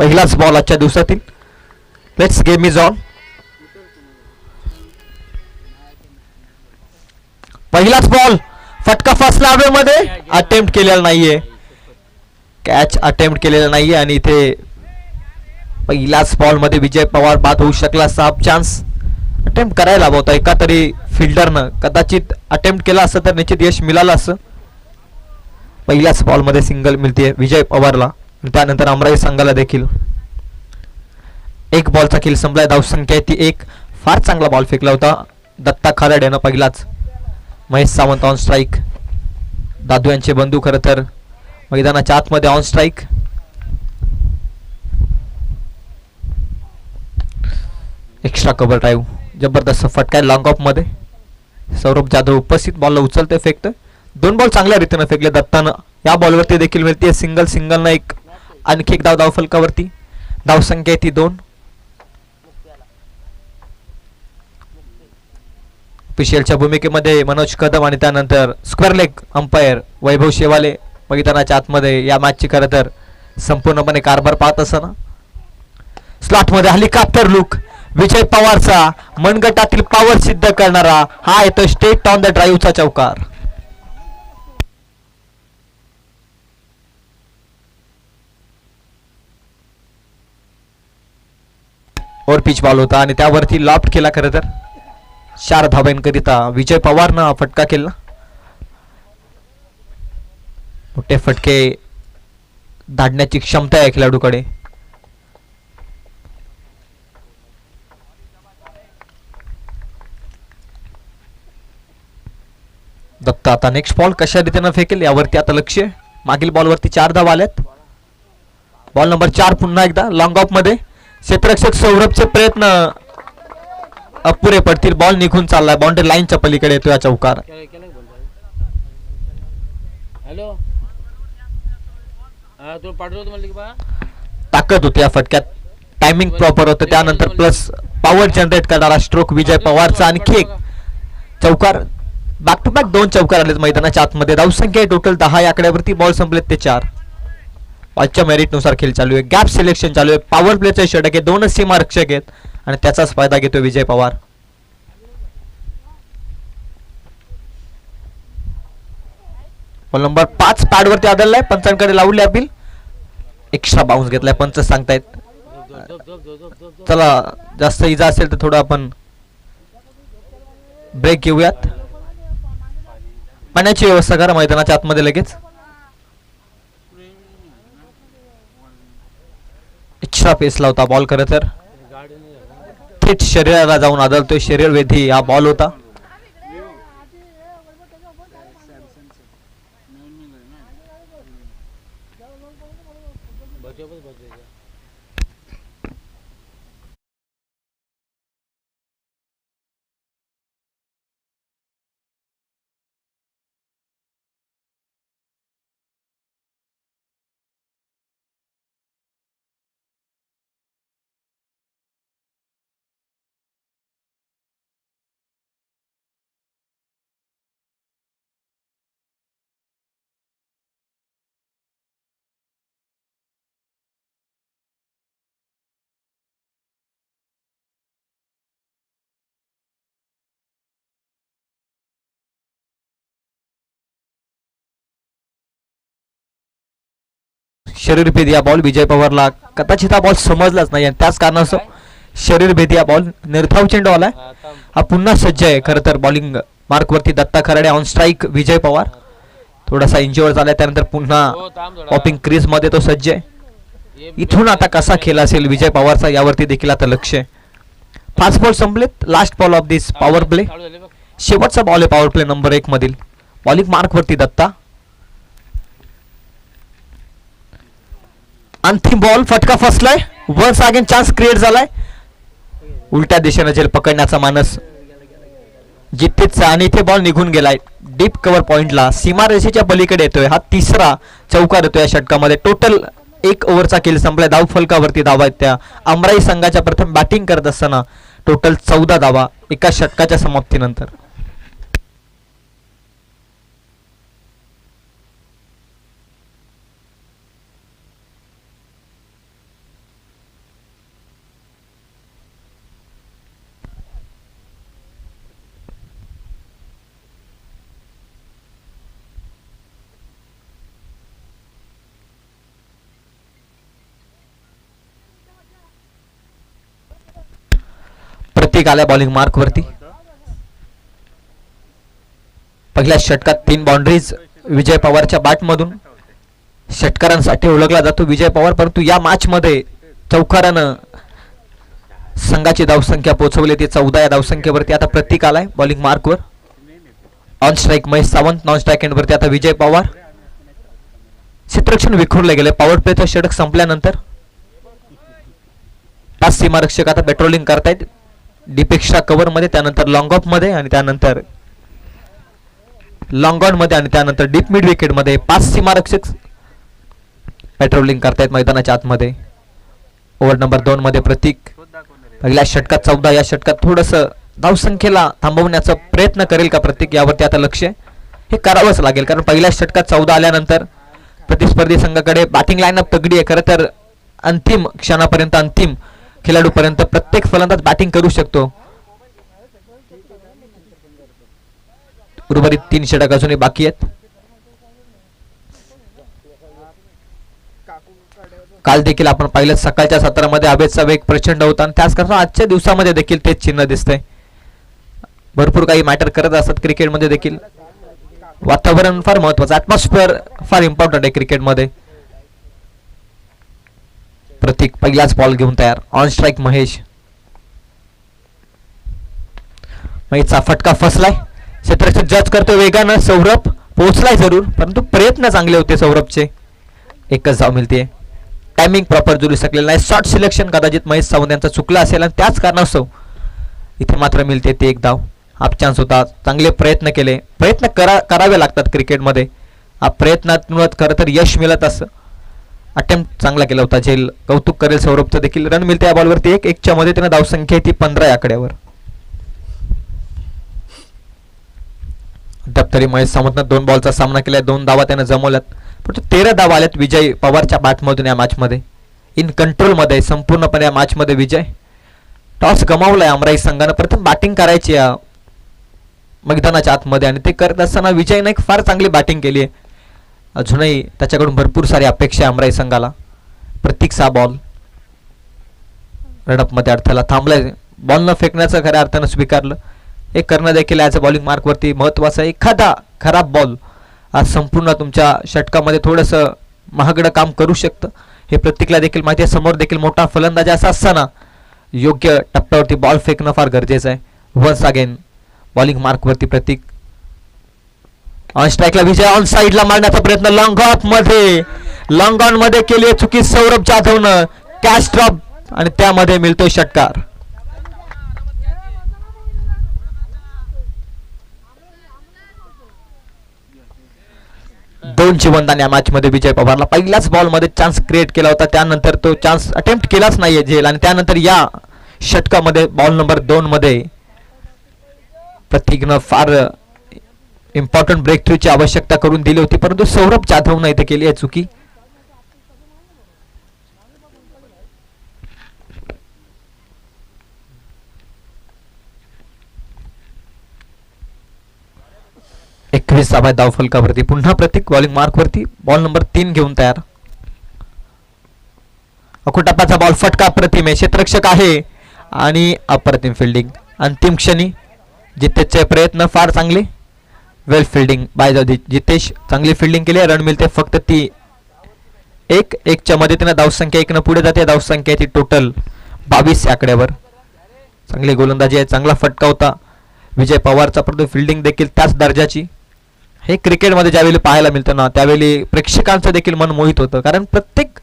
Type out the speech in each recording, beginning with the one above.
पहिलाच बॉल आजच्या दिवसातील. Let's game is on. पहिलाच बॉल फटका फसला हवेमध्ये. अटेम्प्ट केलेला नाहीये, कॅच अटेम्प्ट केलेला नाहीये आणि इथे पहिल्याच बॉल मध्ये विजय पवार बाद होऊ शकला. साफ चान्स अटेम्प्ट करायला हवा होता. एका तरी फिल्डरनं कदाचित अटेम्प्ट केला असतं तर निश्चित यश मिळालं असं. पहिल्याच बॉल मध्ये सिंगल मिळते विजय पवारला. त्यानंतर अमराई संघाला देखील एक बॉलचा खेळ संपलाय. धावसंख्या ती एक. फार चांगला बॉल फेकला होता दत्ता खराड यानं पहिलाच. Mahesh Sawant on strike. दादू यांचे बंधू खरं तर मैदानाच्या आतमध्ये on strike. Extra cover drive जबरदस्त फटका लॉंग ऑफ मध्ये. सौरभ जाधव उपस्थित बॉलला उचलते फेकतं. दोन बॉल चांगल्या रीतीने फेकले दत्तानं. या बॉलवरती देखील मिळते सिंगल. सिंगल एक आणखी एक धाव फलकावरती. धावसंख्या ती 2. ऑफिशियलच्या भूमिकेमध्ये मनोज कदम आणि त्यानंतर स्क्वेअर लेग अंपायर वैभव शेवाले मैदानाच्या आतमध्ये या मॅचची खरं तर संपूर्णपणे कारभार पाहत असताना. स्लॉटमध्ये हेलिकॉप्टर लुक विजय पवारचा मनगटातील पॉवर सिद्ध करणारा हा येतो स्टेट ऑन द ड्राईव्हचा चौकार. ओव्हर पिच बॉल होता आणि त्यावरती लॉफ्ट केला. खरं तर 4 धावांकरिता विजय पवारनं फटका केला. मोठे फटके धाडण्याची क्षमता आहे खेळाडूकडे. दत्त आता नेक्स्ट बॉल कशा रीतीनं फेकेल यावरती आता लक्ष. मागील बॉलवरती 4 धावा आल्यात. बॉल नंबर 4 पुन्हा एकदा लॉंग ऑफ मध्ये. क्षेत्ररक्षक सौरभचे प्रयत्न अपुरे पडतील. बॉल निघून चाललाय. बाउंड्री लाईनच्या पलीकडे येतो या चौकार. ताकद होती या फटक्यात. टायमिंग प्रॉपर होतं. त्यानंतर प्लस पॉवर जनरेट करणारा स्ट्रोक विजय पवारचा. आणखी एक चौकार. बॅक टू बॅक 2 चौकार आलेत मैदानाच्या आतमध्ये. धावसंख्या टोटल 10. या आकड्यावरती बॉल संपलेत ते 4. बॉलच्या मेरिट नुसार खेळ चालू आहे. गॅप सिलेक्शन चालू आहे. पॉवर प्लेचे षटक आहे. 2च सीमारक्षक आहेत आणि त्याचाच फायदा घेतो विजय पवार. बॉल नंबर 5 पॅडवरती आदळलाय. पंचांकडे लावले अपील. एक्स्ट्रा बाउन्स घेतलाय पंच सांगतायत. चला जास्त इजा असेल तर थोडं आपण ब्रेक घेऊयात. पाण्याची व्यवस्था करा मैदानाच्या आतमध्ये लगेच. एक्स्ट्रा पेसला होता बॉल. खरं तर थेट शरीराला जाऊन आदळतोय. शरीर वेधी हा बॉल होता. शरीरभेदी हा बॉल विजय पवारला कदाचित हा बॉल समजलाच नाही आणि त्याच कारणास्तव शरीरभेदी हा बॉल निर्धाव चेंडू आलाय. हा पुन्हा सज्ज आहे. खरं तर बॉलिंग मार्कवरती दत्ता खराडे ऑन स्ट्राईक. विजय पवार थोडासा इंजुअर झालाय. त्यानंतर पुन्हा पॉपिंग क्रीज मध्ये तो सज्ज आहे. इथून आता कसा खेळ असेल विजय पवारचा यावरती देखील आता लक्ष आहे. 5 बॉल संपलेत. Last ball of this power play. शेवटचा बॉल आहे पॉवर प्ले नंबर 1 मधील. बॉलिंग मार्कवरती दत्ता. अंतिम बॉल. फटका फसलाय. वन्स अगेन चान्स क्रिएट झालाय. उलट्या दिशेने झेल पकडण्याचा मानस जिततेच आणि इथे बॉल निघून गेलाय डीप कव्हर पॉइंटला. सीमारेषेच्या पलीकडे येतोय. हा 3रा चौकार येतोय या षटकामध्ये. टोटल 1 ओव्हरचा खेळ संपलाय. धाव फलकावरती धावा आहेत त्या अमराई संघाच्या. प्रथम बॅटिंग करत असताना टोटल 14 धावा एका षटकाच्या समाप्तीनंतर. प्रतीक आलाय बॉलिंग मार्क वरती. पहिल्या षटकात 3 बाउंड्रीज विजय पवारच्या बॅटमधून. षटकारांसाठी ओळखला जातो विजय पवार, परंतु या मॅच मध्ये चौकारानं संघाची धावसंख्या पोहोचवली ती 14 या धावसंख्येवरती. आता प्रतीक आलाय बॉलिंग मार्कवर. On strike Mahesh Sawant, non strike एंडवरती आता विजय पवार. क्षेत्ररक्षण विखुरले गेले. पॉवर प्लेचं षटक संपल्यानंतर 5 सीमारक्षक आता पेट्रोलिंग करतायत डीप एक्स्ट्रा कव्हर मध्ये, त्यानंतर लॉंग ऑफ मध्ये आणि त्यानंतर लॉंग ऑन मध्ये आणि त्यानंतर डीप मिड विकेट मध्ये 5 सीमारक्षक पेट्रोलिंग करतायत मैदानाच्या आतमध्ये. ओव्हर नंबर 2 मध्ये प्रतीक पहिल्या षटकात 14, या षटकात थोडस धावसंख्येला थांबवण्याचा प्रयत्न करेल का प्रतीक, यावरती आता लक्ष हे करावंच लागेल. कारण पहिल्या षटकात 14 आल्यानंतर प्रतिस्पर्धी संघाकडे बॅटिंग लाईनअप तगडी आहे. खरं तर अंतिम क्षणापर्यंत, अंतिम खेळाडूपर्यंत प्रत्येक फलंदाज बॅटिंग करू शकतो. उर्वरित 3 षटक अजूनही बाकी आहेत. काल देखील आपण पाहिलं सकाळच्या सत्रामध्ये हवेचा वेग प्रचंड होता आणि त्याच कारण आजच्या दिवसामध्ये देखील तेच चिन्ह दिसतंय. भरपूर काही मॅटर करत असतात क्रिकेटमध्ये देखील. वातावरण फार महत्वाचं, ॲटमॉस्फिअर फार इम्पॉर्टंट आहे क्रिकेटमध्ये. प्रतीक पहिलाच बॉल घेऊन तयार. On strike Mahesh. महेशचा फटका फसलाय. क्षेत्ररक्षक जज करतो वेगानं. सौरभ पोहोचलाय जरूर, परंतु प्रयत्न चांगले होते सौरभचे. एकच धाव मिळते. टायमिंग प्रॉपर जुळू शकलेलं नाही. शॉर्ट सिलेक्शन कदाचित महेश सावंत यांचा चुकला असेल आणि त्याच कारणास्तव इथे मात्र मिळते ते एक धाव. हाफ चान्स होता. चांगले प्रयत्न केले. प्रयत्न करावे लागतात क्रिकेटमध्ये. हा प्रयत्नातूनच खरं तर यश मिळत असं. अटेम्प्ट चांगला केला होता. झेल कौतुक करेल सौरभचं देखील. रन मिळते या बॉलवरती 1-1च्या मध्ये. त्यानं धावसंख्या ती 15 या आकड्यावर. तरी महेश सावंतनं 2 बॉलचा सामना केलाय. 2 धावा त्यानं जमवल्यात, पण 13 धावा आल्यात विजय पवारच्या बॅटमधून या मॅच मध्ये. इन कंट्रोल मध्ये संपूर्णपणे या मॅच मध्ये विजय. टॉस गमावलाय अमराई संघानं. प्रथम बॅटिंग करायची या मैदानाच्या आतमध्ये आणि ते करत असताना विजयने एक फार चांगली बॅटिंग केली आहे. अजूनही त्याच्याकडून भरपूर सारी अपेक्षा आहे अमराई संघाला. प्रतीकचा बॉल रडप मध्ये अडथळा थांबलाय. बॉल न फेकण्याचं खऱ्या अर्थानं स्वीकारलं. हे करणं देखील ॲज अ बॉलिंग मार्कवरती महत्वाचं. एखादा खराब बॉल आज संपूर्ण तुमच्या षटकामध्ये थोडंसं महागडं काम करू शकतं. हे प्रत्येकाला देखील माहिती आहे. समोर देखील मोठा फलंदाज असा असताना योग्य टप्प्यावरती बॉल फेकणं फार गरजेचं आहे. वन्स अगेन बॉलिंग मार्कवरती प्रतीक. ऑन स्ट्राईकला विजय. ऑन साईडला मारण्याचा प्रयत्न. लॉंग ऑफ मध्ये, लॉंग ऑन मध्ये केली चुकी सौरभ जाधवनं. कॅच ड्रॉप आणि त्यामध्ये मिळतोय षटकार. दोन जीवनदान या मॅच मध्ये विजय पवारला. पहिल्याच बॉल मध्ये चान्स क्रिएट केला होता, त्यानंतर तो चान्स अटेम्प्ट केलाच नाहीये झेल आणि त्यानंतर या षटकामध्ये बॉल नंबर 2 मध्ये प्रतीकनं फार इम्पॉर्टंट ब्रेक थ्रूची आवश्यकता करून दिली होती, परंतु सौरभ जाधवनं इथे केली आहे चुकी. धाव फलकावरती पुन्हा प्रतीक बॉलिंग मार्क वरती. बॉल नंबर 3 घेऊन तयार. अकुटापाचा बॉल फटका प्रतिम आहे. क्षेत्ररक्षक आहे आणि अप्रतिम फिल्डिंग. अंतिम क्षणी जितेशचे प्रयत्न फार चांगले. वेल फिल्डिंग बाय जितेश. चांगली फिल्डिंग केली. रन मिळते फक्त ती 1-1च्या मदतीने धावसंख्या 1 न पुढे जाते. धावसंख्या ती टोटल 22 आकड्यावर. चांगली गोलंदाजी आहे. चांगला फटका होता विजय पवारचा, परंतु फिल्डिंग देखील त्याच दर्जाची. हे क्रिकेटमध्ये ज्यावेळी पाहायला मिळतं ना त्यावेळी प्रेक्षकांचं देखील मन मोहित होतं, कारण प्रत्येक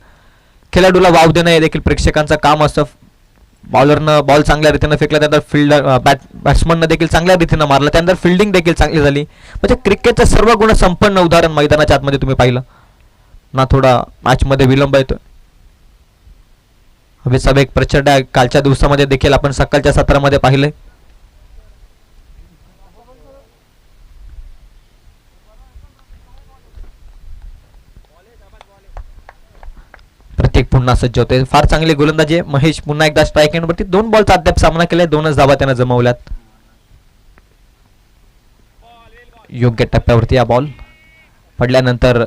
खेळाडूला वाव देणं हे देखील प्रेक्षकांचं काम असतं. बॉलरनं बॉल चांगल्या रीतीनं फेकला, त्यानंतर फिल्डर बॅट्समननं देखील चांगल्या रीतीनं मारला, त्यानंतर फिल्डिंग देखील चांगली झाली. म्हणजे क्रिकेटचं सर्व गुण संपन्न उदाहरण मैदानाच्या आतमध्ये तुम्ही पाहिलं ना. थोडा मॅचमध्ये विलंब येतो. हवेचा वेग प्रचंड आहे. कालच्या दिवसामध्ये देखील आपण सकाळच्या सत्रामध्ये पाहिले. प्रत्येक पुन्हा सज्ज होते. फार चांगली गोलंदाजी आहे. महेश पुन्हा एकदा स्ट्राईक एंडवरती 2 बॉलचा अद्याप सामना केलाय. 2च धावा त्यानं जमवल्यात. योग्य टप्प्यावरती हा बॉल पडल्यानंतर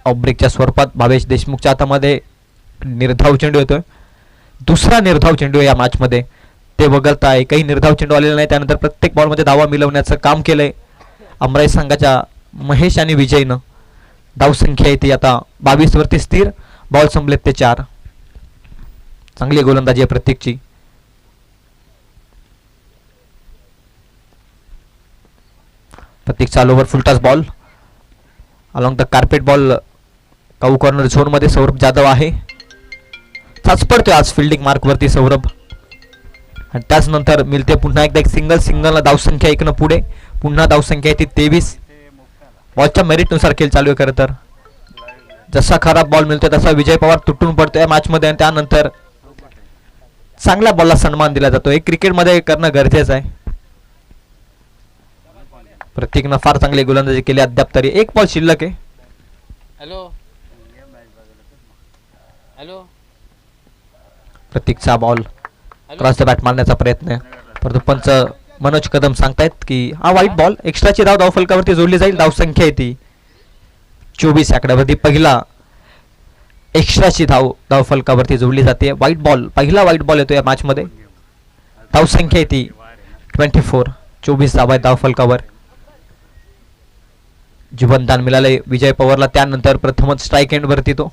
ऑब्रेकच्या स्वरूपात भावेश देशमुखच्या हातामध्ये निर्धाव चेंडू येतोय. दुसरा निर्धाव चेंडू या मॅच मध्ये. ते वगळता एकही निर्धाव चेंडू आलेला नाही. त्यानंतर प्रत्येक बॉलमध्ये धावा मिळवण्याचं काम केलंय अमराई संघाच्या महेश आणि विजयनं. धावसंख्या येते आता 22 वरती स्थिर. बॉल संपलेत ते 4. चांगली गोलंदाजी आहे प्रत्येकची. प्रत्येक चाल over full toss ball along the carpet. Ball cow corner zone मध्ये सौरभ जाधव आहे. चाच पडतोय आज फिल्डिंग मार्क वरती सौरभ. आणि त्याच नंतर मिळते पुन्हा एकदा एक सिंगलला धावसंख्या 1 पुढे. पुन्हा धावसंख्या येते 23. बॉलच्या मेरिट नुसार खेळ चालू आहे. खरं तर जसा खराब बॉल मिळतोय तसा विजय पवार तुटून पडतोय या मॅच मध्ये. आणि त्यानंतर चांगल्या बॉलला सन्मान दिला जातो. हे क्रिकेटमध्ये करणं गरजेचं आहे. प्रत्येकनं फार चांगली गोलंदाजी केली अद्याप तरी. एक बॉल शिल्लक आहे. प्रत्येकचा बॉल क्रॉस द बॅट मारण्याचा प्रयत्न. परंतु पंच मनोज कदम सांगतायत की हा वाईट बॉल. एक्स्ट्राची धाव धावफलकावरती जोडली जाईल. धावसंख्या येते 24 आकड्यावरती. पहिला एक्स्ट्राची धाव धावफलकावरती जोडली जाते. वाईट बॉल, पहिला वाईट बॉल येतो या मॅच मध्ये. धावसंख्या येते 24. 24 धावा धावफलकावर. जीवनदान मिळाले विजय पवारला. त्यानंतर प्रथमच स्ट्राईक एंड वरती तो.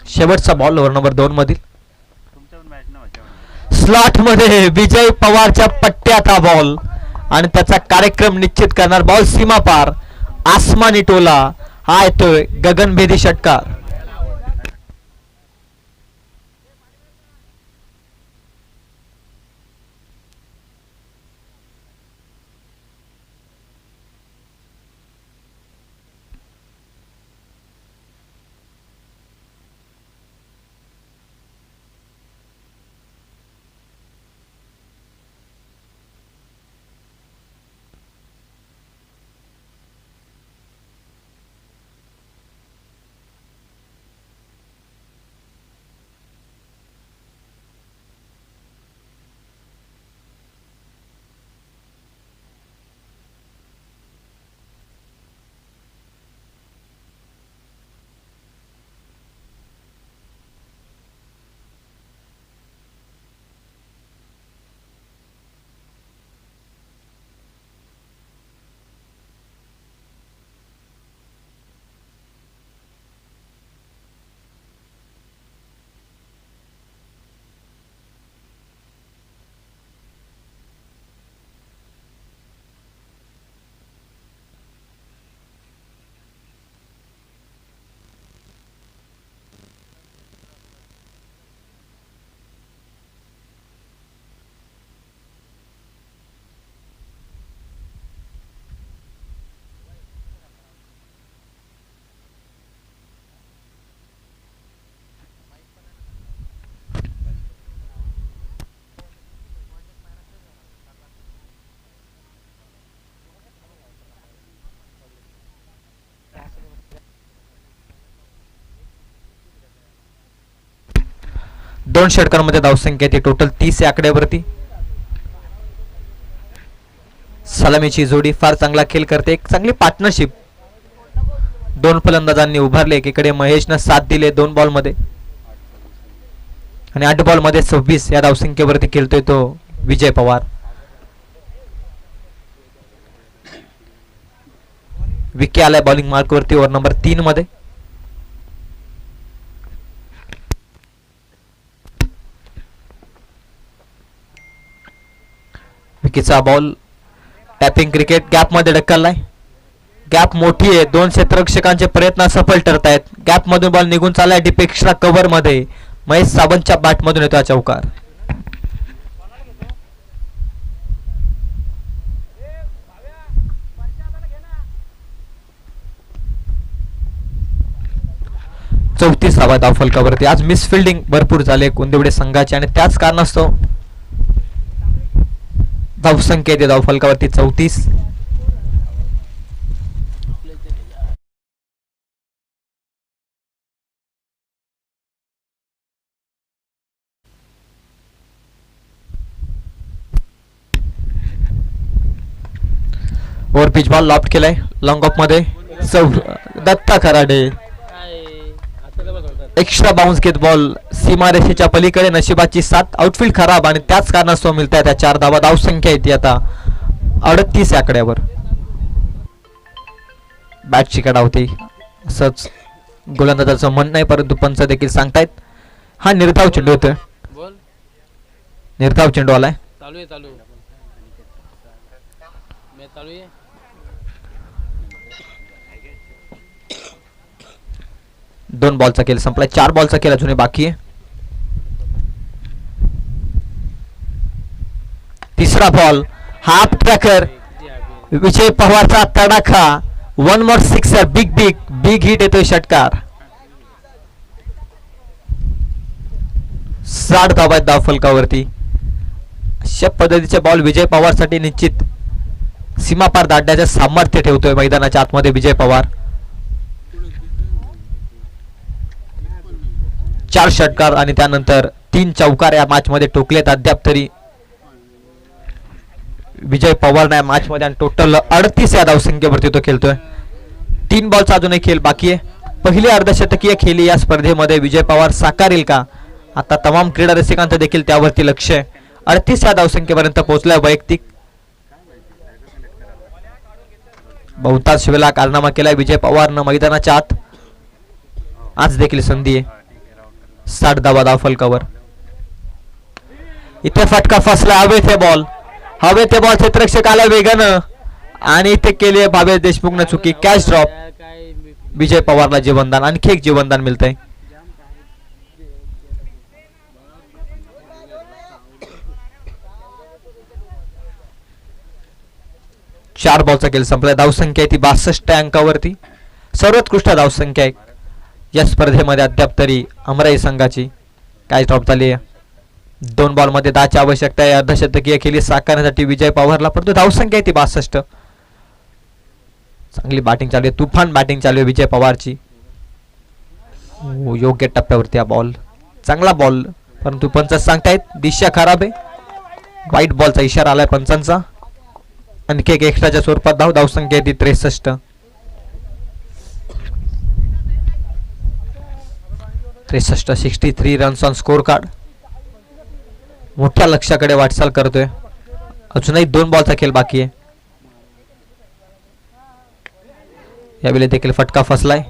शेवटचा बॉल ओव्हर नंबर 2 मधील. स्लॉट मध्ये विजय पवारच्या पट्ट्यात हा बॉल आणि त्याचा कार्यक्रम निश्चित करणार. बॉल सीमा पार आसमानी टोला. हा येतोय गगनभेदी षटकार. दोन षटकांमध्ये धावसंख्या ती टोटल 30 या आकड्यावरती. सलामीची जोडी फार चांगला खेळ करते. एक चांगली पार्टनरशिप दोन फलंदाजांनी उभारले. एकीकडे महेशनं साथ दिले 2 बॉल मध्ये आणि 8 बॉल मध्ये 26 या धावसंख्येवरती खेळतोय तो विजय पवार. विकी आलाय बॉलिंग मार्क वरती ओव्हर नंबर 3 मध्ये. विकीचा बॉल टॅपिंग क्रिकेट गॅप मध्ये ढकललाय. गॅप मोठी आहे. 2 क्षेत्ररक्षकांचे प्रयत्न सफल ठरतायत. गॅप मधून बॉल निघून चाललाय डीप एक्स्ट्रा कव्हर मध्ये. महेश सावंतच्या बॅट मधून येतो हा चौकार. चौतीस धावा धाव फलकावरती. आज मिस फिल्डिंग भरपूर झाले कुंदिवडे संघाचे आणि त्याच कारणास्तव धावसंख्या येते धाव फलकावरती 34. ओव्हर पिच बॉल लॉफ्ट केलाय लॉंग ऑफ मध्ये. दत्ता खराडे एक्स्ट्रा बाउन्स घेत बॉल सीमारेषेच्या पलीकडे. नशिबाची साथ. आउटफील्ड खराब आणि त्याच कारणास्तव मिळतात त्या 4 धावा. धावसंख्या येते आता 38 या आकड्यावर. बॅटची कडा होती असंच गोलंदाजाचं म्हणणं आहे, परंतु पंच देखील सांगतायत हा निर्धाव चेंडू होतोय. निर्धाव चेंडू आलाय. दोन बॉलचा खेळ संपलाय. 4 बॉलचा खेळ अजूनही बाकी आहे. तिसरा बॉल हाफ ट्रॅकर. विजय पवारचा तडाखा. 1 more sixer. Big big big hit येतोय. षटकार. 60 धावा आहेत धाव फलकावरती. अशा पद्धतीचे बॉल विजय पवारसाठी निश्चित सीमापार दाटण्याचे सामर्थ्य ठेवतोय मैदानाच्या आतमध्ये विजय पवार. 4 षटकार आणि त्यानंतर 3 चौकार या मॅच मध्ये टोकलेत. अद्याप तरी विजय पवार या मॅच मध्ये आणि टोटल 38 या धावसंख्येवरती तो खेळतोय. 3 बॉलचा अजूनही खेळ बाकी आहे. पहिली अर्धशतकीय खेळी या स्पर्धेमध्ये विजय पवार साकारेल का? आता तमाम क्रीडा रसिकांचं देखील त्यावरती लक्ष आहे. 38 या धावसंख्येपर्यंत पोहोचलाय. वैयक्तिक बहुतांश वेळा कारनामा केलाय विजय पवारनं मैदानाच्या आत. आज देखील संधी आहे. 60 धावा धाव फलकावर. इथे फटका फसला. हवेत बॉल. हवेत बॉल. क्षेत्ररक्षक आला वेगानं आणि इथे केली भावेश देशमुखनं चुकी. Catch drop. विजय पवारला जीवनदान. आणखी एक जीवनदान मिळतंय. 4 बॉलचा खेळ संपलाय. धावसंख्या आहे ती 62 अंकावरती. सर्वोत्कृष्ट धावसंख्या आहे या स्पर्धेमध्ये अद्याप तरी अमराई संघाची. काय ड्रॉप झाली आहे. 2 बॉलमध्ये 10ची आवश्यकता आहे अर्धशतकीय खेळी साकारण्यासाठी विजय पवारला, परंतु धावसंख्या आहे ती 62. चांगली बॅटिंग चालू आहे. तुफान बॅटिंग चालू आहे विजय पवारची. योग्य टप्प्यावरती हा बॉल. चांगला बॉल, परंतु पंच सांगतायत दिशा खराब आहे. वाईट बॉलचा इशारा आलाय पंचांचा. आणखी एक एक्स्ट्राच्या स्वरूपात धावसंख्या ती 63. 63 रन्स ऑन स्कोर कार्ड. मोठ्या लक्ष्याकडे वाटचाल करतोय. अजूनही 2 बॉलचा खेळ बाकी आहे. यावेळी देखील फटका फसलाय.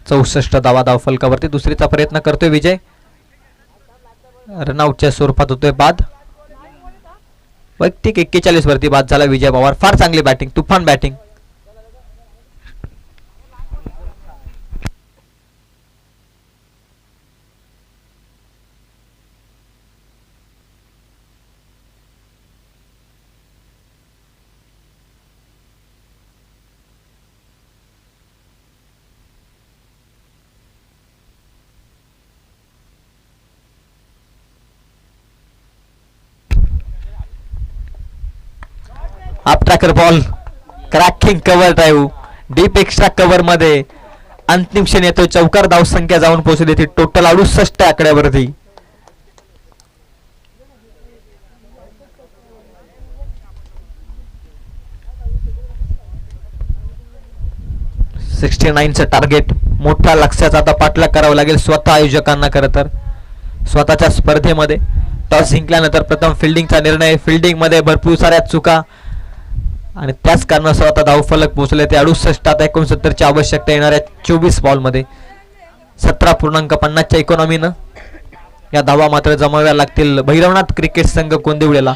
चौसष्ट धावा धाव फलकावरती. दुसरीचा प्रयत्न करतोय विजय. रनआउटच्या स्वरूपात होतोय बाद. वैयक्तिक 41 वरती बाद झाला विजय पवार. फार चांगली बॅटिंग, तुफान batting. Up tracker ball. Cracking cover drive. Deep extra cover मध्ये अंतिम क्षण येतो. चौकार धाव संख्या जाऊन पोहोचली ती टोटल 68 आकड्यावरती. चं टार्गेट. मोठ्या लक्ष्याचा आता पाठलाग करावा लागेल स्वतः आयोजकांना. खरं तर स्वतःच्या स्पर्धेमध्ये टॉस जिंकल्यानंतर प्रथम फिल्डिंगचा निर्णय. फिल्डिंग मध्ये भरपूर साऱ्या चुका आणि त्याच कारणास्तव आता धावफलक पोहोचले ते 68. आता 69ची आवश्यकता येणाऱ्या 24 बॉलमध्ये 17.50च्या इकॉनॉमीनं या धावा मात्र जमाव्या लागतील भैरवनाथ क्रिकेट संघ कोंदिवळेला.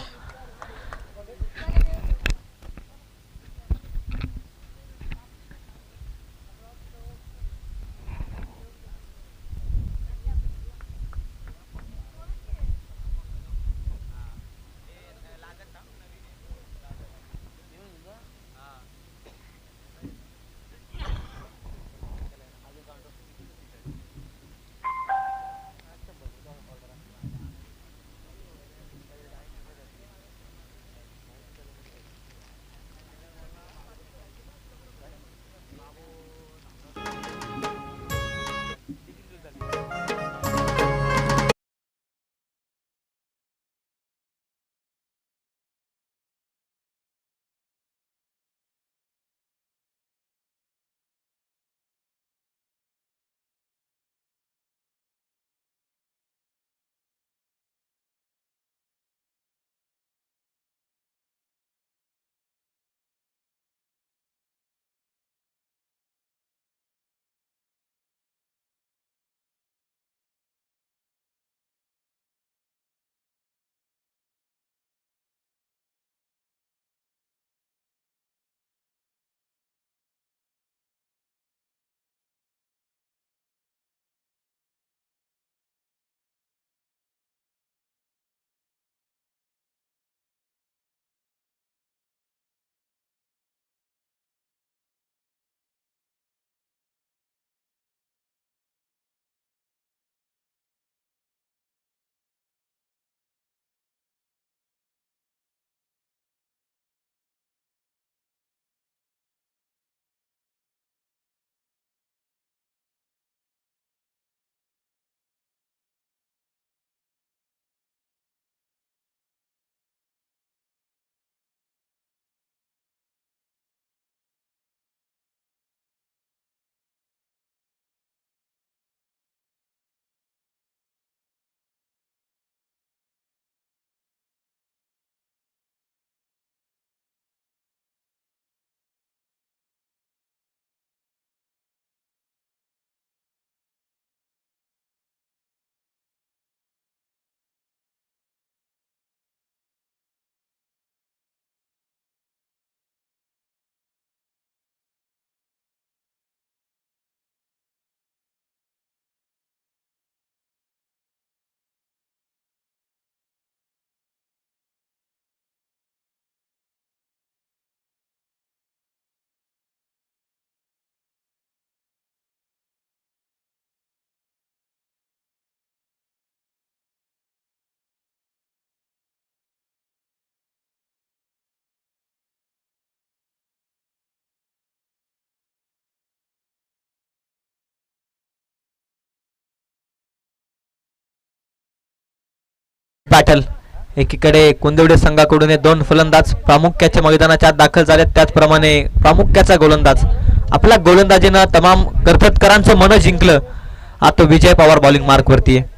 बॅटल. एकीकडे कुंदिवडे संघाकडून हे दोन फलंदाज प्रामुख्याच्या मैदानाच्या आत दाखल झाले, त्याचप्रमाणे प्रामुख्याचा गोलंदाज आपल्या गोलंदाजीनं तमाम कर्जतकरांचं मन जिंकलं. आता विजय पवार बॉलिंग मार्क वरती आहे.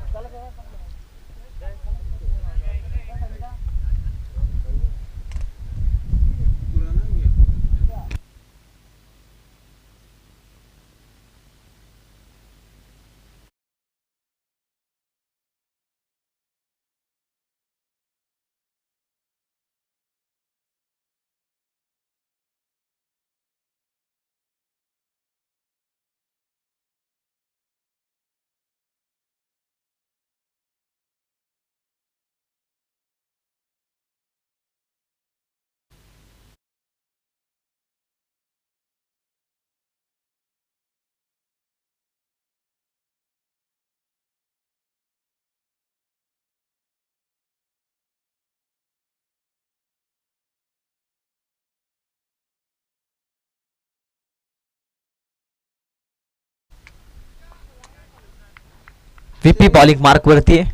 व्हीपी बॉलिंग मार्क वरती आहे.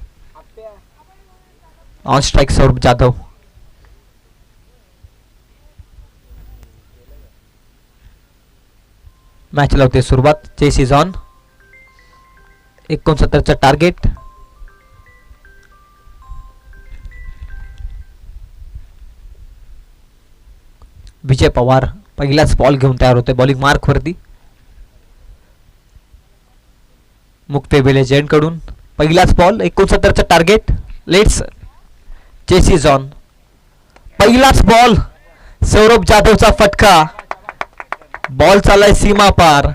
On strike Saurabh Jadhav. Match लावते सुरुवात. Chase is on. 69चं टार्गेट. विजय पवार पहिलाच बॉल घेऊन तयार होते बॉलिंग मार्क वरती. मुक्ते बेले जैन कडून पहिलाच बॉल. 69चं target. Let's. Chase is on. पहिलाच बॉल. सौरभ जाधवचा फटका. बॉल चाललाय सीमा पार.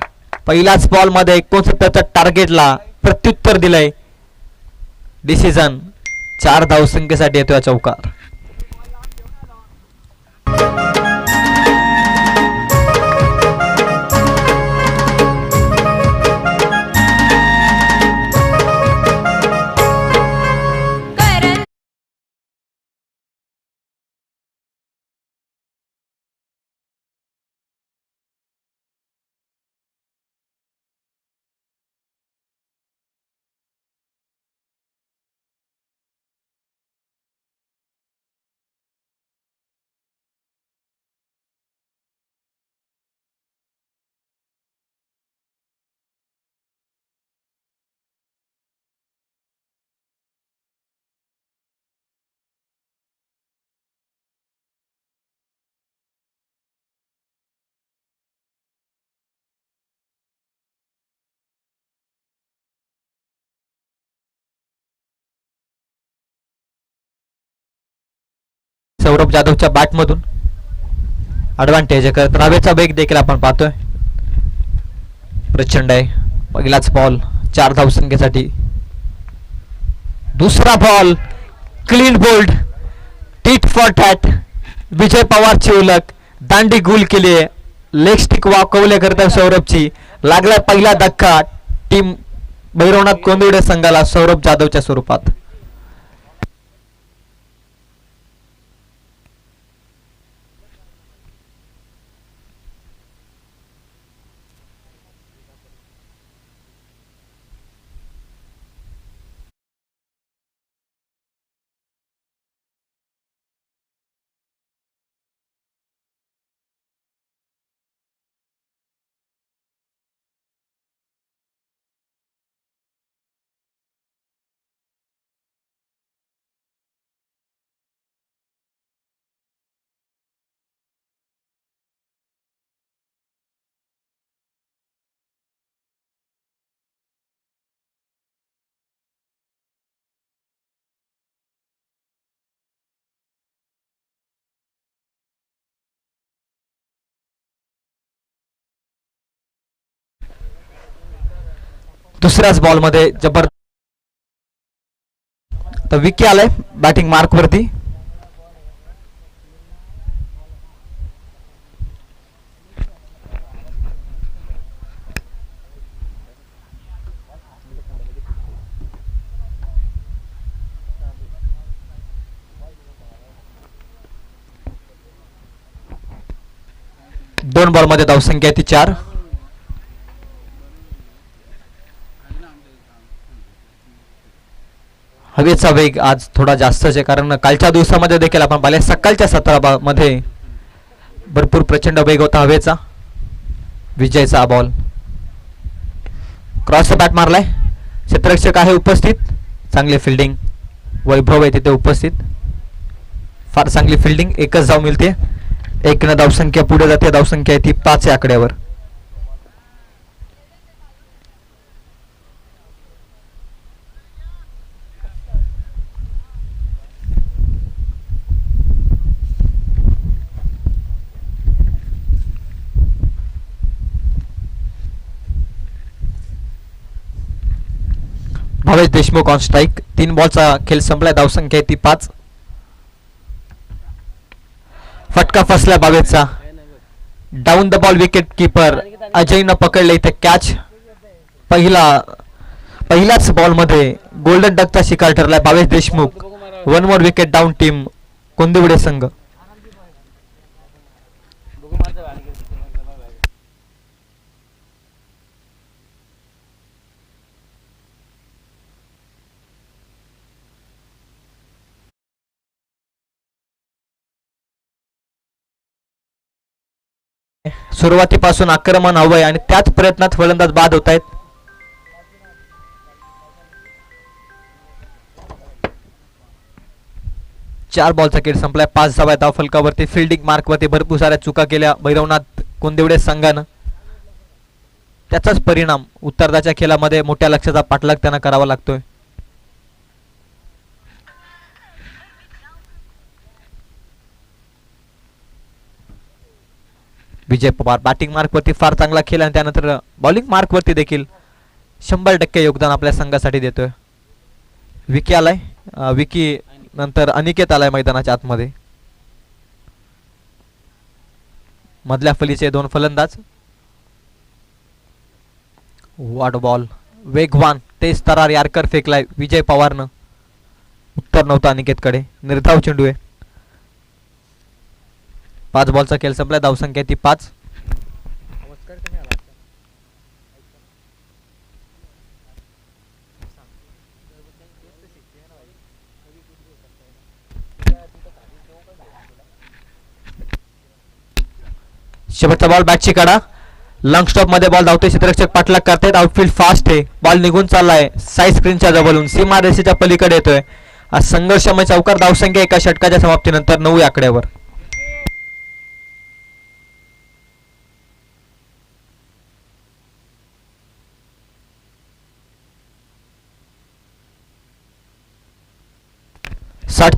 पहिल्याच बॉल मध्ये 69च्या टार्गेटला प्रत्युत्तर दिलंय. डिसिजन. 4 धावसंख्येसाठी येतोय चौकार. सौरभ जाधवच्या बॅट मधून ऍडव्हान्टेज करत रावेचा वेग देखील आपण पाहतोय. प्रचंड आहे. पहिलाच बॉल 4 धावसंख्येसाठी. दुसरा ball. Clean bowled. Tit for tat. Vijay पवारची उलक. दांडी गुल केली आहे. लेग स्टिक वाकवले करता सौरभची. लागला पहिला धक्का टीम भैरवनाथ कोंदिवडे संघाला सौरभ जाधवच्या स्वरूपात. दुसऱ्याच बॉल मध्ये जबर. तर विकी आलाय बॅटिंग मार्क वरती. दोन बॉल मध्ये धावसंख्या आहे ती 4. हवेचा वेग आज थोडा जास्तच आहे, कारण कालच्या दिवसामध्ये देखील आपण पाहिले सकाळच्या सत्रामध्ये भरपूर प्रचंड वेग होता हवेचा. विजयचा बॉल क्रॉस बॅट मारलाय. क्षेत्ररक्षक आहे उपस्थित. चांगली फिल्डिंग. वैभव आहे तिथे उपस्थित. फार चांगली फिल्डिंग. एकच धाव मिळते. 1 न धावसंख्या पुढे जाते. धावसंख्या आहे ती 5 या आकड्यावर. Bhavesh Deshmukh on strike. 3 बॉलचा खेळ संपलाय. धावसंख्या आहे ती 5. फटका फसला भावेशचा. Down the ball. Wicket keeper अजयनं पकडले इथे कॅच. पहिल्याच बॉलमध्ये गोल्डन डकचा शिकार ठरलाय Bhavesh Deshmukh. 1 more wicket down team Kondivade संघ. सुरुवातीपासून आक्रमण हवंय आणि त्याच प्रयत्नात फलंदाज बाद होत आहेत. चार बॉलचा खेळ संपलाय. 5 धावा धाव फलकावरती. फिल्डिंग मार्कवरती भरपूर साऱ्या चुका केल्या भैरवनाथ कोंदिवडे संघानं. त्याचाच परिणाम उत्तरार्धाच्या खेळामध्ये मोठ्या लक्ष्याचा पाठलाग त्यांना करावा लागतोय. विजय पवार बॅटिंग मार्कवरती फार चांगला खेळ आणि त्यानंतर बॉलिंग मार्कवरती देखील 100% योगदान आपल्या संघासाठी देतोय. विकी आलाय. विकी नंतर अनिकेत आलाय मैदानाच्या आतमध्ये. मधल्या फलीचे 2 फलंदाज. What ball. वेगवान तेज तरार यार्कर फेकलाय विजय पवारनं. उत्तर नव्हतं अनिकेतकडे. निर्धाव चेंडू आहे. 5 बॉलचा खेळ संपला. धावसंख्या ती 5. शेवटचा बॉल बॅटची काढा. लॉंग स्टॉप मध्ये बॉल धावतोय. क्षेत्ररक्षक पाठलाग करतायत. आउटफील्ड फास्ट आहे. बॉल निघून चाललाय. साईड स्क्रीनच्या जवळून सीमा रेषेच्या पलीकडे येतोय. आज संघर्षमय चौकार. धावसंख्या एका षटकाच्या समाप्तीनंतर 9 या आकड्यावर.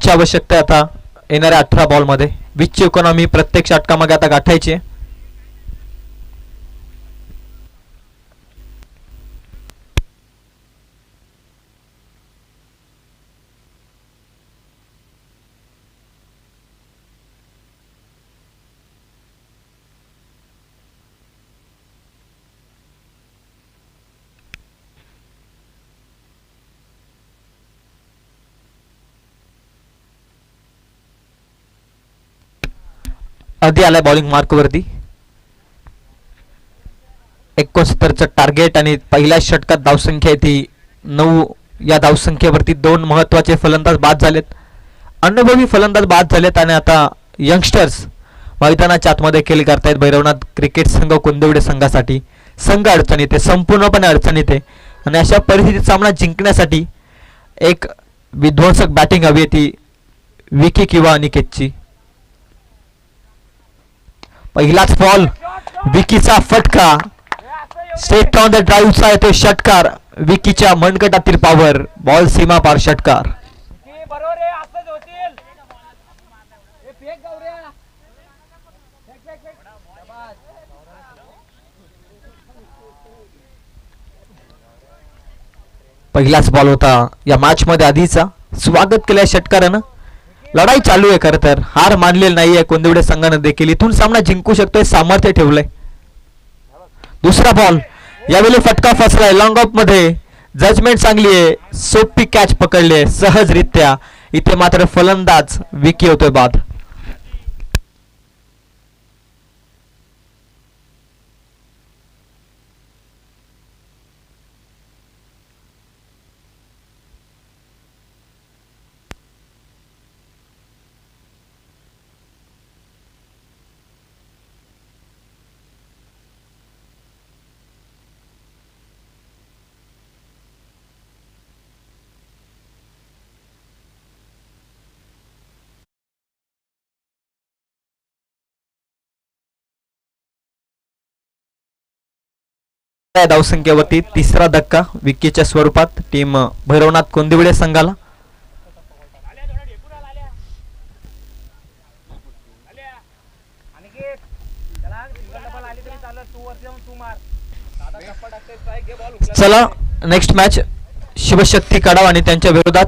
ची आवश्यकता आहे आता येणाऱ्या 18 बॉल मध्ये. 20 ची इकॉनॉमी प्रत्येक षटकामागे आता गाठायची. आधी आलाय बॉलिंग मार्कवरती. 69चं टार्गेट आणि पहिल्या षटकात धावसंख्या आहे ती 9. या धावसंख्येवरती 2 महत्वाचे फलंदाज बाद झालेत. अनुभवी फलंदाज बाद झालेत आणि आता यंगस्टर्स मैदानाच्या आतमध्ये खेळ करतायत. भैरवनाथ क्रिकेट संघ कोंदिवडे संघासाठी संघ अडचणीत आहे. संपूर्णपणे अडचणीत आहे आणि अशा परिस्थितीत सामना जिंकण्यासाठी एक विध्वंसक बॅटिंग हवी आहे ती विकी किंवा अनिकेतची. पहिलाच बॉल. विकीचा फटका. स्ट्रेट ऑन द ड्राईव्हचा येतो षटकार. विकीच्या मनगटातील पॉवर. बॉल सीमा पार षटकार. पहिलाच बॉल होता या मॅच मध्ये आधीचा. स्वागत केलंय षटकारानं. लढाई चालू आहे. खरं तर हार मानलेली नाहीये कोंदिवडे संघानं देखील. इथून सामना जिंकू शकतोय सामर्थ्य ठेवलंय. दुसरा बॉल. यावेळी फटका फसलाय. लॉंग ऑफ मध्ये जजमेंट चांगली आहे. सोपी कॅच पकडली सहजरित्या. इथे मात्र फलंदाज विकी होतोय बाद. धावसंख्येवरती तिसरा धक्का विकीच्या स्वरूपात टीम भैरवनाथ कोंदिवडे संघाला. चला नेक्स्ट मॅच शिवशक्ती कडाव आणि त्यांच्या विरोधात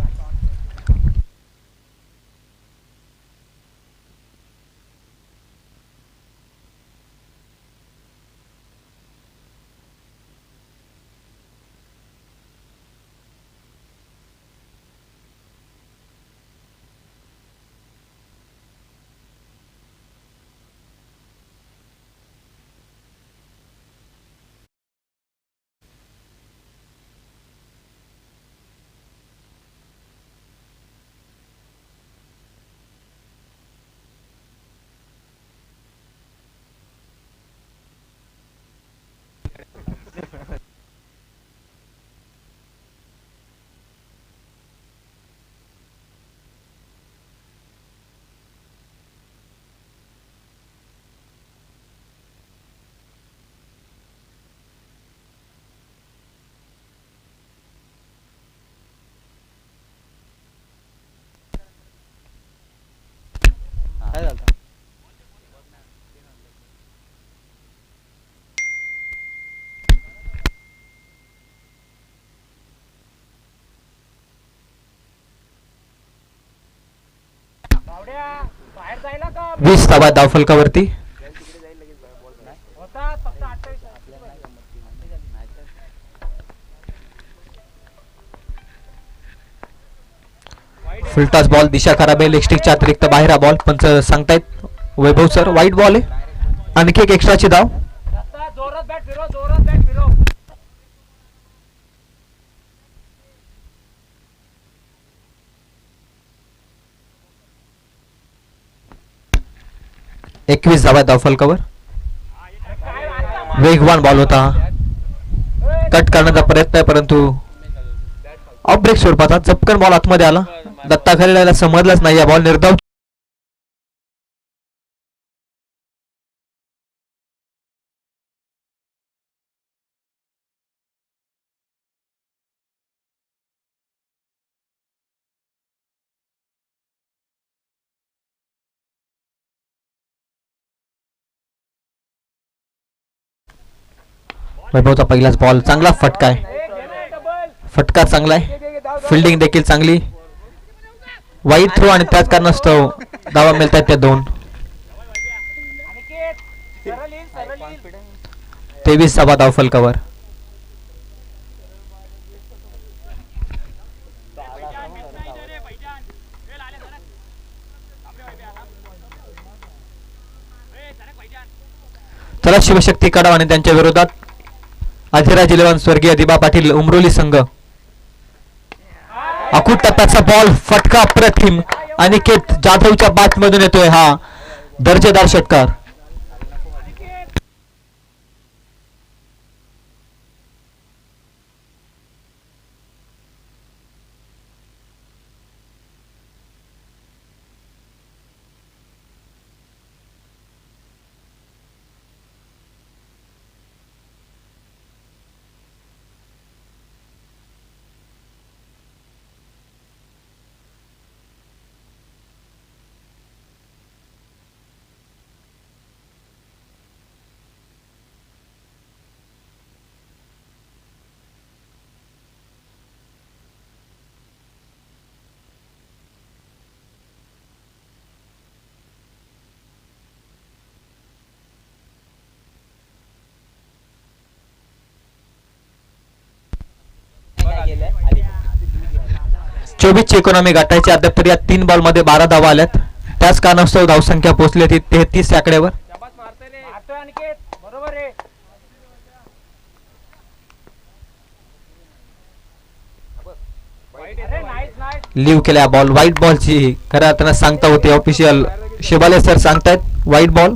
वीस धावा धावफलकावरती. फुलटॉस बॉल दिशा खराब आहे. लेगस्टिकच्या अतिरिक्त बाहेर बॉल पंच सांगतायत वैभव सर वाईट बॉल आहे. आणखी एक एक्स्ट्राची धाव. एकवीस धावा धावफलकावर. वेगवान बॉल होता. कट करण्याचा प्रयत्न आहे परंतु ऑफ ब्रेक स्वरूपाचा चपकन बॉल आतमध्ये आला. दत्ता खरेला समजलाच नाही. या बॉल निर्धाव वैभवचा पहिलाच बॉल. चांगला फटका आहे. फटका चांगला आहे. फिल्डिंग देखील चांगली. वाईट थ्रो आणि त्याच कारणास्तव धावा मिळतात त्या दोन. 23 धावा धावफलकावर. चला शिवशक्ती कडाव आणि त्यांच्या विरोधात अधिराज 11 स्वर्गीय दिबा पाटील उमरोली संघ. अकुट टप्प्याचा बॉल. फटका अप्रतिम. अनिकेत जाधवच्या बॅट मधून येतोय हा दर्जेदार षटकार. चोवीसची इकॉनॉमी गाठायची. अद्याप तरी या 3 बॉल मध्ये 12 धावा आल्यात. त्याच कारणास्तव धावसंख्या पोहोचली ती 33 आकड्यावर. लीव केल्या बॉल. व्हाईट बॉलची खऱ्या अर्थानं सांगता होते ऑफिशियल शिवाले सर सांगतायत व्हाईट बॉल.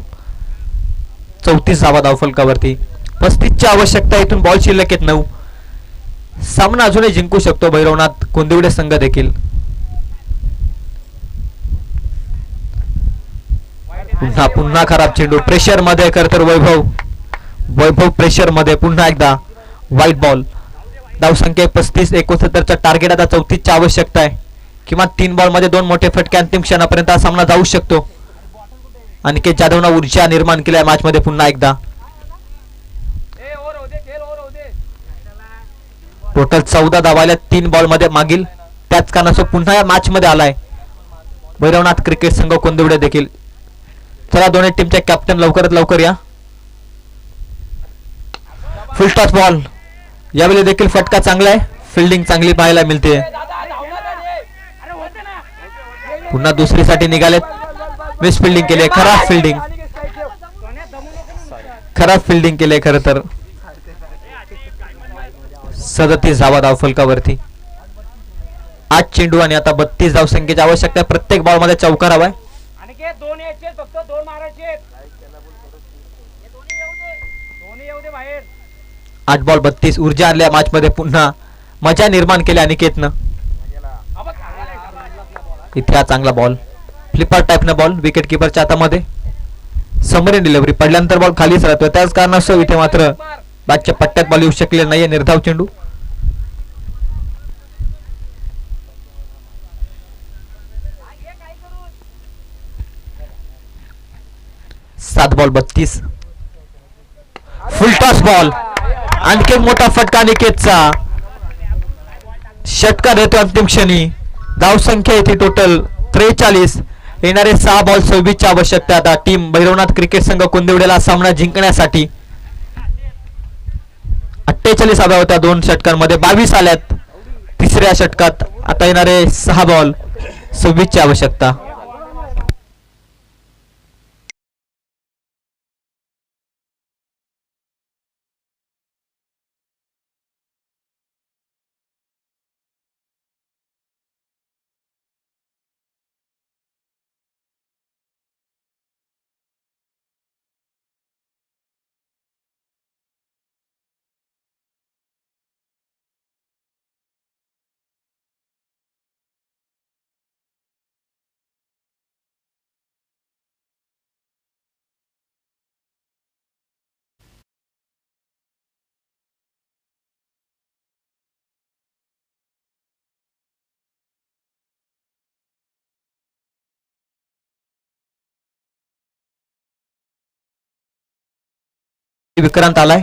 34 धावा धावफलकावरती. 35ची आवश्यकता. इथून बॉल शिल्लक आहेत 9. सामना अजूनही जिंकू शकतो भैरवनाथ कोंदिवडे संघ देखील. पुन्हा पुन्हा खराब चेंडू. प्रेशर मध्ये खर तर वैभव प्रेशर मध्ये पुन्हा एकदा व्हाईट बॉल. धावसंख्या 35-69चा टार्गेट. आता 34ची आवश्यकता आहे. किमान 3 बॉलमध्ये 2 मोठे फटके. अंतिम क्षणापर्यंत हा सामना जाऊ शकतो. अनिकेत जाधवनं ऊर्जा निर्माण केली आहे मॅच मध्ये पुन्हा एकदा. टोटल 14 धावायला 3 बॉल मध्ये मागील. त्याच कारणास्तव पुन्हा या मॅच मध्ये आलाय भैरवनाथ क्रिकेट संघ कोंदिवडे देखील. चला दोन्ही टीमचे कॅप्टन लवकरात लवकर या. फुल टॉस बॉल. यावेळी देखील फटका चांगला आहे. फिल्डिंग चांगली पाहायला मिळते. पुन्हा दुसरीसाठी निघालेत. मिस फिल्डिंग केली. खराब फिल्डिंग. खराब फिल्डिंग केली खरं तर. 37 धावा धावफलकावरती. 8 चेंडू आणि आता 32 धावसंख्येची आवश्यकता आहे. प्रत्येक बॉल मध्ये चौकार हवाय. 8 बॉल 32. ऊर्जा आणल्या मॅच मध्ये पुन्हा. मजा निर्माण केली अनिकेतनं. इथे हा चांगला बॉल. फ्लिपर टाईपनं बॉल विकेट किपरच्या हातामध्ये. समोरील डिलिव्हरी पडल्यानंतर बॉल खालीच राहतोय. त्याच कारणास्तव इथे मात्र बॅटच्या पट्ट्यात बॉल येऊ शकले नाहीये. निर्धाव चेंडू. 7 बॉल 32. फुल टॉस बॉल. आणखी मोठा फटका अनिकेतचा. षटकार येतो अंतिम क्षणी. धावसंख्या येते टोटल 43. येणारे 6 बॉल 26ची आवश्यकता आता टीम भैरवनाथ क्रिकेट संघ कोंदिवडेला सामना जिंकण्यासाठी. 48 हव्या होत्या 2 षटकांमध्ये. 22 आल्यात तिसऱ्या षटकात. आता येणारे 6 बॉल 26ची आवश्यकता. विक्रांत आलाय.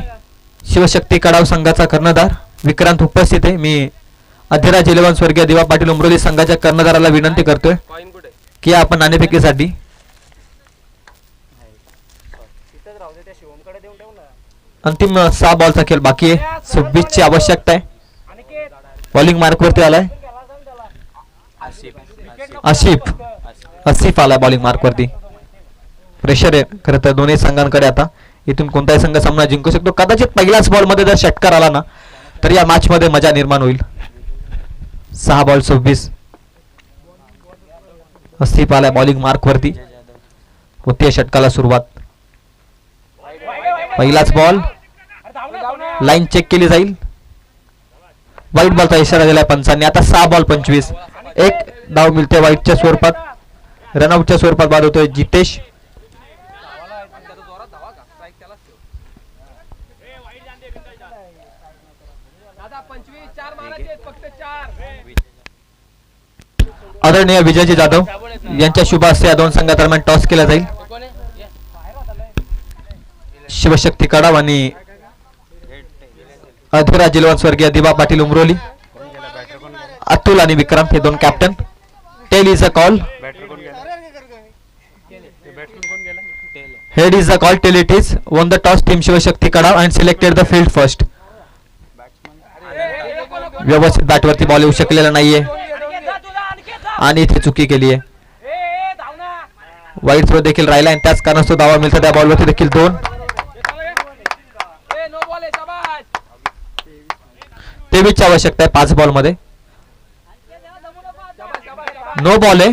शिवशक्ती कडाव संघाचा कर्णधार विक्रांत उपस्थित आहे. मी अधिराज 11 स्वर्गीय दिवा पाटील उमरोली संघाच्या कर्णधाराला विनंती करतोय की आपण नाणेफेकीसाठी अंतिम 6 बॉलचा खेळ बाकी आहे. 26ची आवश्यकता आहे. बॉलिंग मार्कवरती आलाय आसिफ आलाय बॉलिंग मार्कवरती. प्रेशर आहे खरं तर दोन्ही संघांकडे. आता इथून कोणताही संघ सामना जिंकू शकतो. कदाचित पहिल्याच बॉल मध्ये जर षटकार आला ना तर या मॅच मध्ये मजा निर्माण होईल. 6 बॉल 26. आसिफ आलाय बॉलिंग मार्क वरती. होते षटकाला सुरुवात. पहिलाच बॉल. लाईन चेक केली जाईल. वाईट बॉलचा इशारा दिलाय पंचांनी. आता 6 बॉल 25. एक धाव मिळते वाईटच्या स्वरूपात. रनआउटच्या स्वरूपात बाद होतोय जितेश. आदरणीय विजयजी जाधव यांच्या शुभ हस्ते या दोन संघादरम्यान टॉस केला जाईल. शिवशक्ती कडाव आणि अधिराज 11 स्वर्गीय दिवा पाटील उमरोली. अतुल आणि विक्रांत हे दोन captain. Tail is a call. Head is a call. Tail it is. Won the toss team Shivshakti Kadav and selected the field first. व्यवस्थित बॅटवरती बॉल येऊ शकलेला नाहीये आणि इथे चुकी केली आहे. वाईट थ्रो देखील राहिला आणि त्याच कारणास्तव धावा मिळतात. त्या बॉलवरती देखील 2. 23ची आवश्यकता आहे 5 बॉल मध्ये. नो बॉल आहे.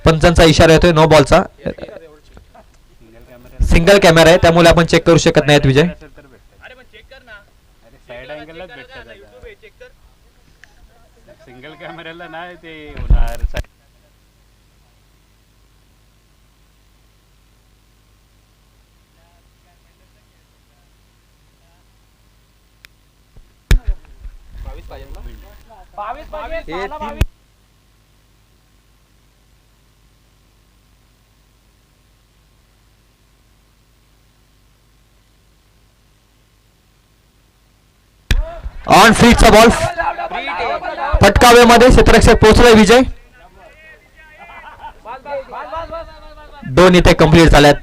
पंचांचा इशारा येतोय नो बॉलचा. सिंगल कॅमेरा आहे त्यामुळे आपण चेक करू शकत नाहीत विजय. सिंगल कॅमेऱ्याला नाही ते होणार. ऑन फीटचा बॉल फटकाव्यामध्ये क्षेत्ररक्षक पोहोचलाय विजय. दोन इथे कंप्लीट झाल्यात.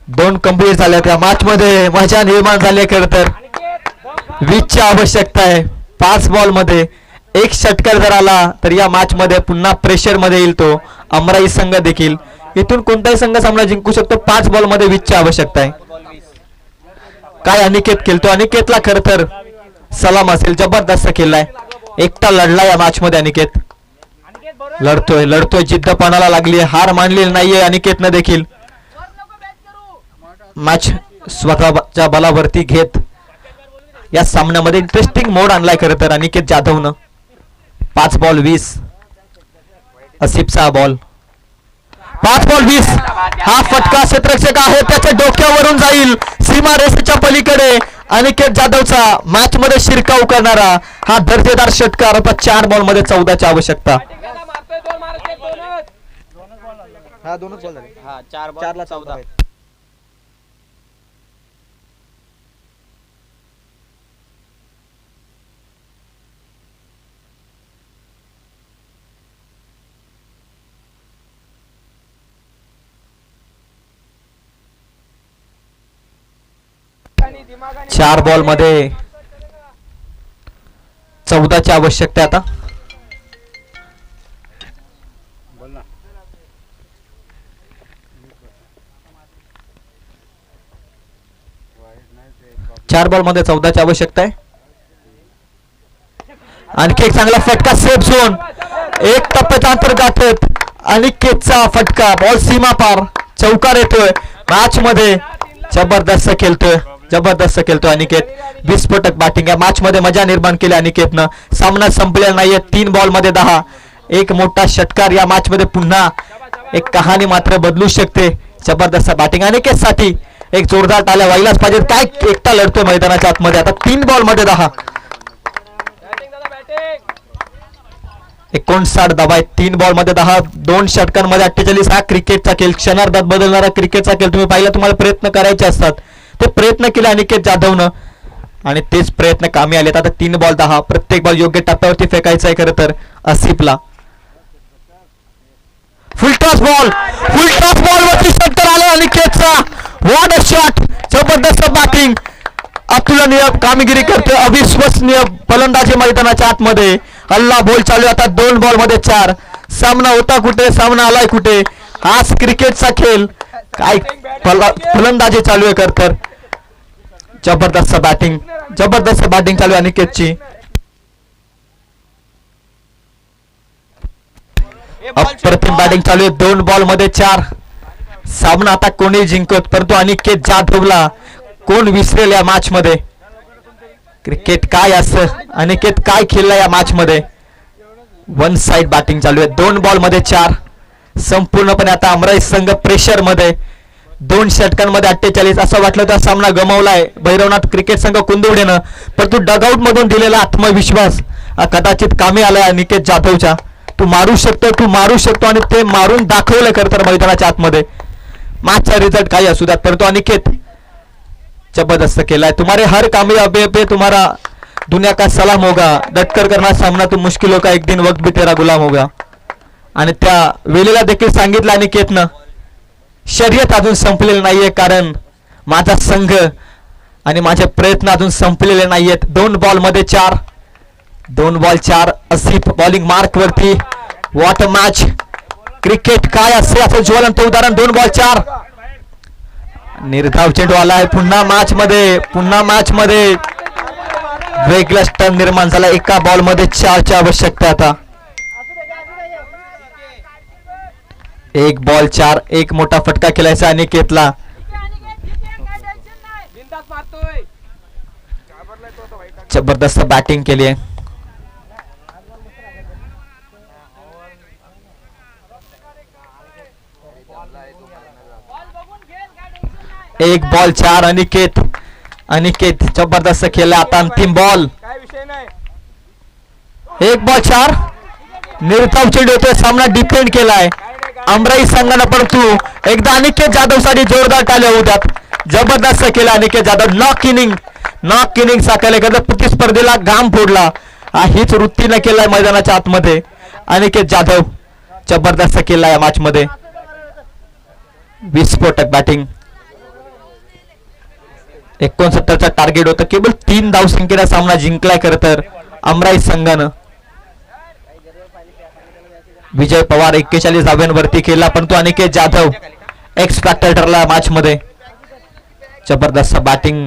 दोन कंप्लीट झाल्यात. या मॅच मध्ये मजा निर्माण झाली. खरं तर 20ची आवश्यकता आहे. 5 बॉल मध्ये 1 षटकार जर आला तर या मॅच मध्ये पुन्हा प्रेशर मध्ये येईल तो अमराई संघ देखील. इथून कोणताही संघ सामना जिंकू शकतो. 5 बॉल मध्ये 20ची आवश्यकता आहे. काय अनिकेत खेळतो. अनिकेतला खरं तर सलाम असेल. जबरदस्त खेळलाय. एकटा लढला या मॅच मध्ये अनिकेत. लढतोय जिद्दपणाला लागली. हार मानलेली नाहीये अनिकेतनं देखील. मॅच स्वतःच्या बलावरती घेत या सामन्यामध्ये इंटरेस्टिंग मोड आणलाय खरं तर अनिकेत जाधवनं. 5 बॉल 20. असिफचा बॉल. 5 बॉल 20. हा फटका क्षेत्ररक्षक आहे त्याच्या डोक्यावरून जाईल सीमा रेषेच्या पलीकडे. अनिकेत जाधवचा मॅच मध्ये शिरकाव करणारा हा दर्जेदार षटकार होता. 4 बॉल मध्ये 14ची आवश्यकता. हा दोनच बॉल झाले. हा 4 ला 14. चार बॉल मध्ये 14ची आवश्यकता आता. बोल ना. 4 बॉल मध्ये 14ची आवश्यकता आहे. आणखी एक चांगला फटका. Safe zone. 1 टप्प्याचा अंतर गाठत अनिकेतचा फटका. बॉल सीमा पार. चौकार येतोय मॅच मध्ये. जबरदस्त खेळतोय अनिकेत. विस्फोटक बॅटिंग. या मॅच मध्ये मजा निर्माण केली अनिकेतनं. सामना संपलेला नाहीये. 3 बॉल मध्ये 10. एक मोठा षटकार या मॅच मध्ये पुन्हा एक कहाणी मात्र बदलू शकते. जबरदस्त बॅटिंग अनिकेत साठी. एक जोरदार टाळ्या व्हायलाच पाहिजे. काय एकटा लढतोय मैदानाच्या आतमध्ये. आता 3 बॉल मध्ये 10. 59 धावा आहेत. 3 बॉल मध्ये 10. 2 षटकांमध्ये 48. हा क्रिकेटचा खेळ. क्षणार्धात बदलणारा क्रिकेटचा खेळ. तुम्ही पाहिला तुम्हाला प्रयत्न करायचे असतात. ते प्रयत्न केले अनिकेत जाधवनं आणि तेच प्रयत्न कामी आलेत. आता 3 बॉल 10. प्रत्येक बॉल योग्य टप्प्यावरती फेकायचा आहे खरं तर असिफला. फुलटॉस बॉल वरती षटकार आला अनिकेतचा. What a shot. जबरदस्त बॅटिंग. अतुलनीय कामगिरी करते. अविश्वसनीय फलंदाजी मैदानाच्या आतमध्ये. हल्ला बॉल चालू. आता 2 बॉल मध्ये 4. सामना होता कुठे. सामना आलाय कुठे. हाच क्रिकेटचा खेळ. काय फलंदाजी चालू आहे खरं तर. जबरदस्त बॅटिंग चालू आहे अनिकेतची. अप्रतिम बॅटिंग चालू आहे. 2 बॉल मध्ये 4. सामना आता कोणी जिंकत परंतु अनिकेत जाधवला कोण विसरेल या मॅच मध्ये. क्रिकेट काय असं. अनिकेत काय खेळला या मॅच मध्ये. 1 साइड बॅटिंग चालू आहे. 2 बॉल मध्ये 4. संपूर्णपणे आता अमराई संघ प्रेशर मध्ये. 2 षटकांमध्ये 48. असं वाटलं होतं सामना गमावलाय भैरवनाथ क्रिकेट संघ कुंदवडेनं. परंतु डगआउट मधून दिलेला आत्मविश्वास कदाचित कामी आलाय अनिकेत जाधवच्या. तू मारू शकतो आणि ते मारून दाखवलं खरं तर मैदानाच्या आतमध्ये. मॅचचा रिझल्ट काही असू द्यात परंतु अनिकेत जबरदस्त केलाय. तुम्हारे हर कामयाबी पे तुम्हारा दुनिया का सलाम होगा. डटकर करना सामना तुम मुश्किल होगा. एक दिन वक्त भी तेरा गुलाम होगा. आणि त्या वेळेला देखील सांगितलं अनिकेतनं शर्यत अजून संपलेलं नाहीये कारण माझा संघ आणि माझे प्रयत्न अजून संपलेले नाहीयेत. 2 बॉल मध्ये 4. 2 बॉल 4. असिफ बॉलिंग मार्क वरती. What a match. क्रिकेट काय असते असं ज्वलंत उदाहरण. 2 बॉल 4. निर्धाव चेंडू आलाय. पुन्हा मॅच मध्ये वेगळाच टर्न निर्माण झाला. एका बॉल मध्ये 4ची आवश्यकता आता. 1 बॉल 4. एक मोठा फटका खेळायचा अनिकेतला. जबरदस्त बॅटिंग केली आहे. एक बॉल 4. अनिकेत जबरदस्त खेळला. आता अंतिम बॉल. 1 बॉल 4. निर्धाव चेंडू होतोय. सामना डिफेंड केलाय अमराई संघानं, परंतु एकदा अनिकेत जाधव साठी जोरदार टाळ्या होऊ द्यात. जबरदस्त केला अनिकेत जाधव. नॉक इनिंग साकारले करता प्रतिस्पर्धेला घाम फोडला. हीच वृत्तीनं केलाय मैदानाच्या आतमध्ये अनिकेत जाधव. जबरदस्त केला या मॅच मध्ये. विस्फोटक बॅटिंग. 69चा टार्गेट होतं. केवळ 3 धावसंख्येला सामना जिंकलाय खरं तर अमराई संघानं. विजय पवार 41 धाव्यांवरती केला, परंतु अनिकेत जाधव एक्स फॅक्टर ठरला मॅच मध्ये. जबरदस्त बॅटिंग